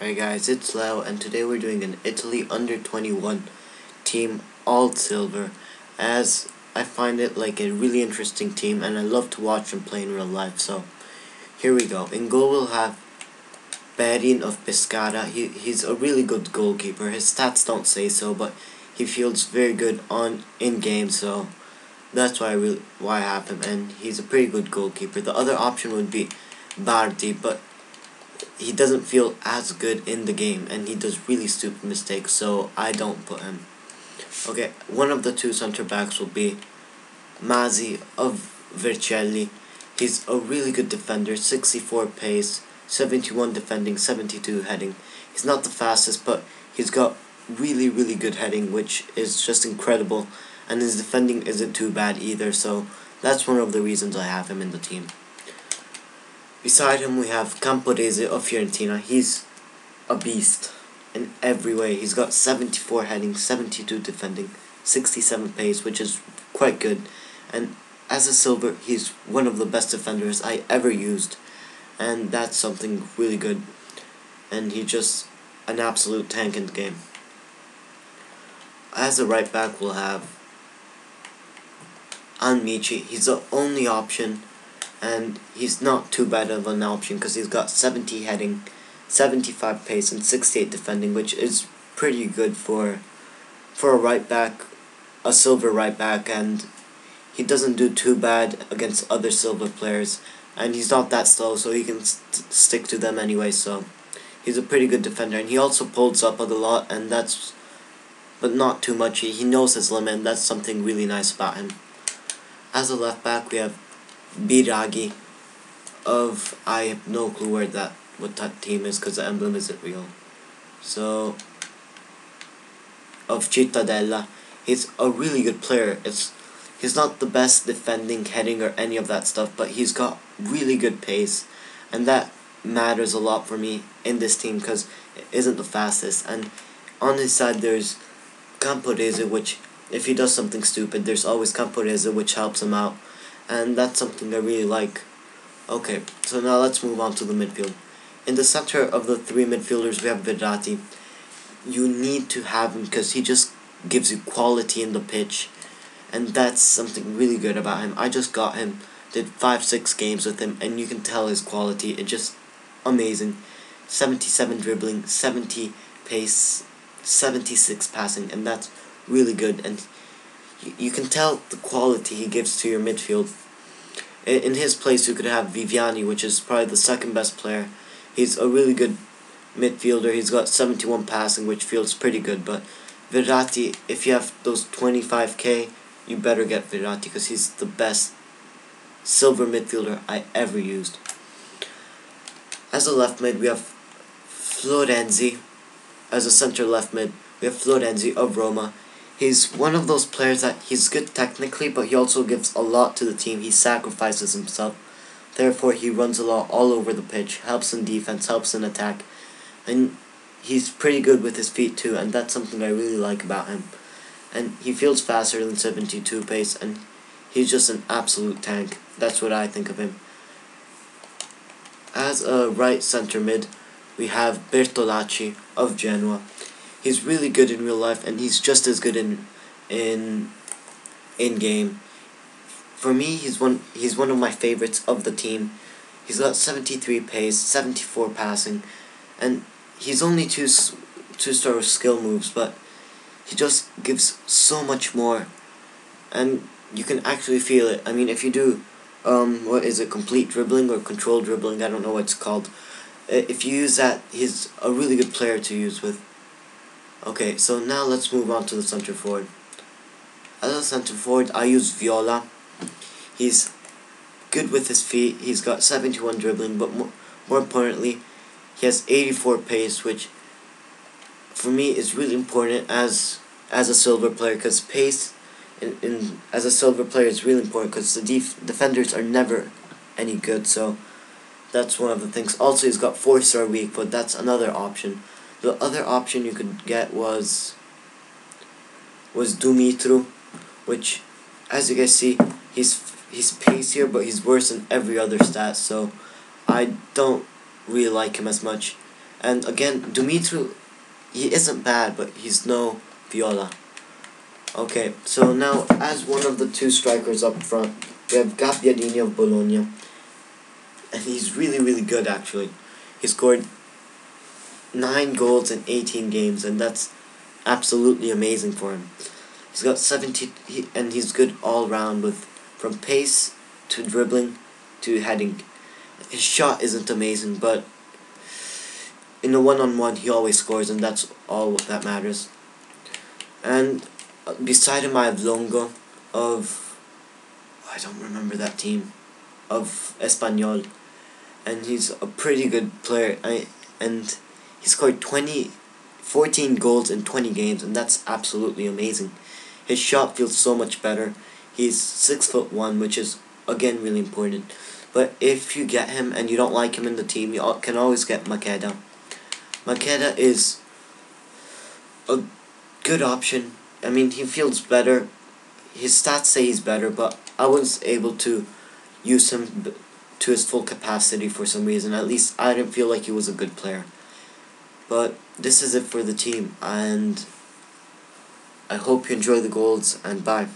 Hi guys, it's Leo, and today we're doing an Italy under 21 team all silver, as I find it like a really interesting team and I love to watch them play in real life. So here we go. In goal we'll have Berin of Pescara. He's a really good goalkeeper. His stats don't say so, but he feels very good in game, so that's why I have him, and he's a pretty good goalkeeper. The other option would be Verratti, but he doesn't feel as good in the game and he does really stupid mistakes, so I don't put him. Okay, one of the two center backs will be Mazzi of Vercelli. He's a really good defender, 64 pace, 71 defending, 72 heading. He's not the fastest, but he's got really good heading, which is just incredible, and his defending isn't too bad either, so that's one of the reasons I have him in the team. Beside him we have Camporese of Fiorentina. He's a beast in every way. He's got 74 heading, 72 defending, 67 pace, which is quite good. And as a silver, he's one of the best defenders I ever used, and that's something really good. And he's just an absolute tank in the game. As a right back we'll have Amici. He's the only option, and he's not too bad of an option because he's got 70 heading, 75 pace, and 68 defending, which is pretty good for a right back, a silver right back, and he doesn't do too bad against other silver players, and he's not that slow, so he can stick to them anyway. So he's a pretty good defender, and he also pulls up a lot, and but not too much. He knows his limit, and that's something really nice about him. As a left back we have Biraghi of, I have no clue what that team is because the emblem isn't real. So, of Cittadella. He's a really good player. He's not the best defending, heading, or any of that stuff, but he's got really good pace, and that matters a lot for me in this team because it isn't the fastest. And on his side there's Camporese, which if he does something stupid, there's always Camporese, which helps him out, and that's something I really like. Okay, so now let's move on to the midfield. In the center of the three midfielders we have Verratti. You need to have him because he just gives you quality in the pitch, and that's something really good about him. I just got him, did 5-6 games with him, and you can tell his quality. It's just amazing. 77 dribbling, 70 pace, 76 passing, and that's really good, and you can tell the quality he gives to your midfield. In his place you could have Viviani, which is probably the second best player. He's a really good midfielder. He's got 71 passing, which feels pretty good, but Verratti, if you have those 25k, you better get Verratti because he's the best silver midfielder I ever used. As a left mid we have Florenzi. As a center left mid we have Florenzi of Roma. He's one of those players that he's good technically, but he also gives a lot to the team. He sacrifices himself. Therefore, he runs a lot all over the pitch, helps in defense, helps in attack. And he's pretty good with his feet too, and that's something I really like about him. And he feels faster than 72 pace, and he's just an absolute tank. That's what I think of him. As a right center mid, we have Bertolacci of Genoa. He's really good in real life, and he's just as good in game. For me, he's one of my favorites of the team. He's got 73 pace, 74 passing, and he's only two-star skill moves, but he just gives so much more, and you can actually feel it. I mean, if you do what is it, complete dribbling or controlled dribbling, I don't know what it's called. If you use that, he's a really good player to use with. Okay, so now let's move on to the center forward. As a center forward, I use Viola. He's good with his feet. He's got 71 dribbling, but more importantly, he has 84 pace, which for me is really important as a silver player, because pace as a silver player is really important because the defenders are never any good. So that's one of the things. Also, he's got 4-star weak, but that's another option. The other option you could get was Dumitru, which, as you guys see, he's pacier, but he's worse in every other stat, so I don't really like him as much. And again, Dumitru, he isn't bad, but he's no Viola. Okay, so now as one of the two strikers up front, we have Gabbiadini of Bologna. And he's really good actually. He scored 9 goals in 18 games, and that's absolutely amazing for him. He's got 17, and he's good all round, with from pace to dribbling to heading. His shot isn't amazing, but in a one-on-one he always scores, and that's all that matters. And beside him I have Longo of, I don't remember that team, of Espanyol, and he's a pretty good player. And he scored 14 goals in 20 games, and that's absolutely amazing. His shot feels so much better. He's 6'1", which is again really important. But if you get him and you don't like him in the team, you can always get Makeda. Makeda is a good option. I mean, he feels better. His stats say he's better, but I wasn't able to use him to his full capacity for some reason. At least I didn't feel like he was a good player. But this is it for the team, and I hope you enjoy the goals, and bye.